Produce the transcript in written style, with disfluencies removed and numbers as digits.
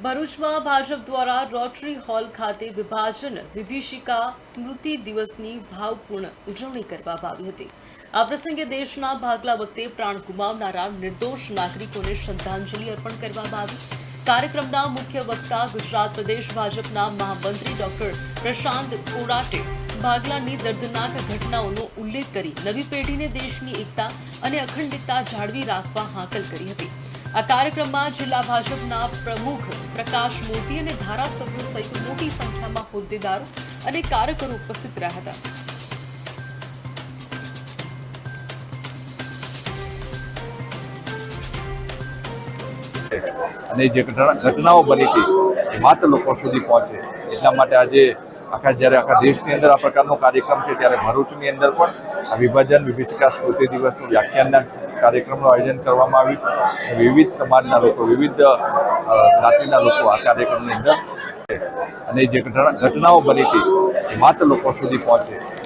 ભરૂચમાં ભાજપ દ્વારા rotary hall ખાતે વિભાજન વિભીષિકા સ્મૃતિ દિવસની ભાવપૂર્ણ ઉજવણી કરવામાં આવી હતી। આ પ્રસંગે દેશના ભાગલા વખતે પ્રાણ ગુમાવનારા નિર્દોષ નાગરિકોને શ્રદ્ધાંજલિ અર્પણ કરવામાં આવી। કાર્યક્રમના મુખ્ય વક્તા ગુજરાત પ્રદેશ ભાજપના મહામંત્રી ડોક્ટર પ્રશાંત કોડાટે ભાગલાની દર્દનાક ઘટનાઓનો ઉલ્લેખ કરી નવી પેઢીને દેશની એકતા અને અખંડિતતા જાળવી રાખવા હાકલ કરી હતી। આ કાર્યક્રમમાં જિલ્લા ભાજપના પ્રમુખ પ્રકાશ મોદી અને ધારાસભ્યો સહિત મોટી સંખ્યામાં હોદ્દેદારો અને કાર્યકરો ઉપસ્થિત રહ્યા હતા। અને જે ઘટનાઓ બની હતી એ માત્ર લોકો સુધી પહોંચે એટલા માટે આજે આખા દેશની અંદર આ પ્રકારનો કાર્યક્રમ છે ત્યારે ભરૂચની અંદર પણ આ વિભાજન વિભીષિકા સ્મૃતિ દિવસનું વ્યાખ્યાનના કાર્યક્રમનું આયોજન કરવામાં આવ્યું। વિવિધ સમાજના લોકો વિવિધ જ્ઞાતિના લોકો આ કાર્યક્રમની અંદર અને જે ઘટનાઓ બની હતી એ માત્ર લોકો સુધી પહોંચે